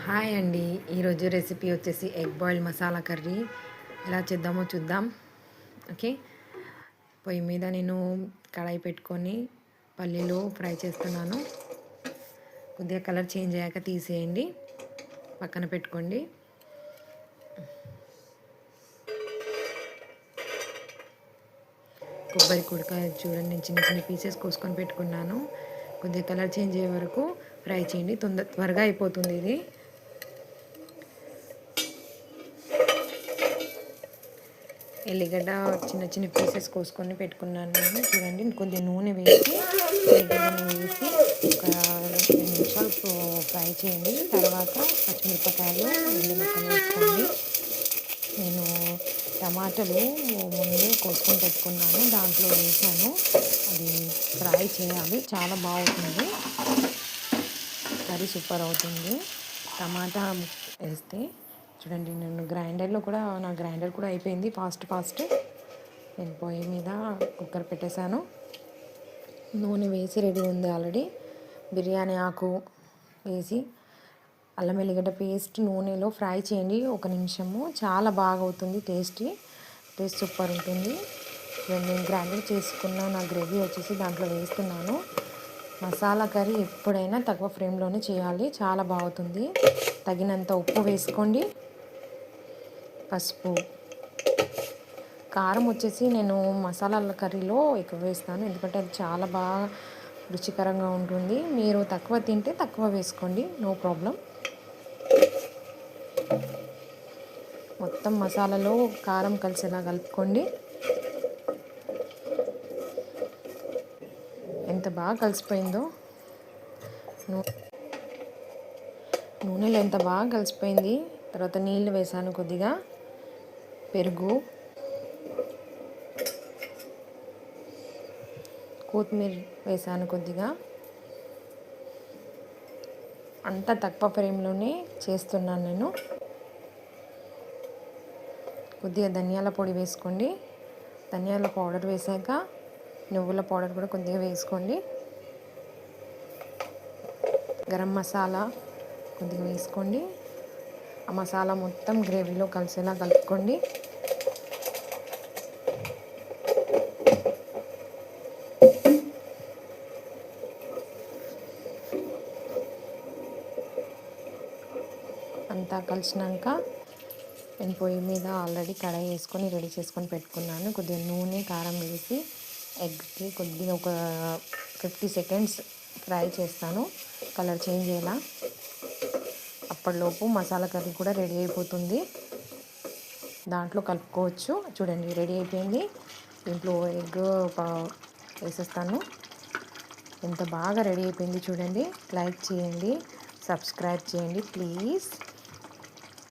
Hi అండి. ఈరోజు recipe వచ్చేసి ఎగ్ బాయిల్డ్ మసాలా కర్రీ ఎలా చేద్దామో చూద్దాం. ఓకే, పొయ్యి మీద నేను కడాయి పెట్టుకొని పల్లీలు ఫ్రై చేస్తున్నాను. కొద్దిగా కలర్ చేంజ్ అయ్యాక తీసేయండి, పక్కన పెట్టుకోండి. కొబ్బరి కుడకాయ చూడండి, చిన్న చిన్న పీసెస్ కోసుకొని పెట్టుకున్నాను. కొద్దిగా కలర్ చేంజ్ అయ్యే వరకు ఫ్రై చేయండి, త్వరగా అయిపోతుంది ఇది. ఎల్లిగడ్డ చిన్న చిన్న పీసెస్ కోసుకొని పెట్టుకున్నాను నేను. చూడండి, కొద్దిగా నూనె వేసి ఎల్లిగడ్డని వేసి ఒక 2 నిమిషాలు ఫ్రై చేయండి. తర్వాత పచ్చిమిరపకాయలు 2 ముక్కలు వేసుకోండి. నేను టమాటాలు ముందే కోసుకొని పెట్టుకున్నాను, దాంట్లో వేసాను. అది ఫ్రై చేయాలి, చాలా బాగుంటుంది కర్రీ, సూపర్ అవుతుంది టమాటా వేస్తే. చూడండి, నేను నా గ్రైండర్ కూడా అయిపోయింది ఫాస్ట్. నేను పొయ్యి మీద కుక్కర్ పెట్టేశాను. నూనె వేసి రెడీ ఉంది ఆల్రెడీ. బిర్యానీ ఆకు వేసి అల్లం వెల్లిగడ్డ పేస్ట్ నూనెలో ఫ్రై చేయండి 1 నిమిషము. చాలా బాగా అవుతుంది, టేస్ట్ సూపర్ ఉంటుంది. నేను గ్రైండర్ చేసుకున్న నా గ్రేవీ వచ్చేసి దాంట్లో వేస్తున్నాను. మసాలా కర్రీ ఎప్పుడైనా తక్కువ ఫ్లేమ్లోనే చేయాలి, చాలా బాగుంటుంది. తగినంత ఉప్పు వేసుకోండి, పసుపు, కారం వచ్చేసి నేను మసాలాల కర్రీలో ఎక్కువ వేస్తాను, ఎందుకంటే అది చాలా బాగా రుచికరంగా ఉంటుంది. మీరు తక్కువ తింటే తక్కువ వేసుకోండి, నో ప్రాబ్లం. మొత్తం మసాలాలో కారం కలిసేలా కలుపుకోండి. ఎంత బాగా కలిసిపోయిందో, నూనెలో ఎంత బాగా కలిసిపోయింది. తర్వాత నీళ్ళు వేసాను, కొద్దిగా పెరుగు, కొత్తిమీర వేసాను కొద్దిగా. అంతా తక్కువ ఫ్లేమ్లోనే చేస్తున్నాను నేను. కొద్దిగా ధనియాల పొడి వేసుకోండి. ధనియాల పౌడర్ వేసాక నువ్వుల పౌడర్ కూడా కొద్దిగా వేసుకోండి. గరం మసాలా కొద్దిగా వేసుకోండి. ఆ మసాలా మొత్తం గ్రేవీలో కలిసేలా కలుపుకోండి. అంతా కలిసినాక నేను పొయ్యి మీద ఆల్రెడీ కడాయి వేసుకొని రెడీ చేసుకొని పెట్టుకున్నాను. కొద్దిగా నూనె, కారం వేసి ఎగ్కి కొద్దిగా ఒక 50 సెకండ్స్ ఫ్రై చేస్తాను, కలర్ చేంజ్ అయ్యేలా. అప్పటిలోపు మసాలా కర్రీ కూడా రెడీ అయిపోతుంది, దాంట్లో కలుపుకోవచ్చు. చూడండి, రెడీ అయిపోయింది. దీంట్లో ఎగ్ వేసేస్తాను. ఎంత బాగా రెడీ అయిపోయింది చూడండి. లైక్ చేయండి, సబ్స్క్రైబ్ చేయండి ప్లీజ్.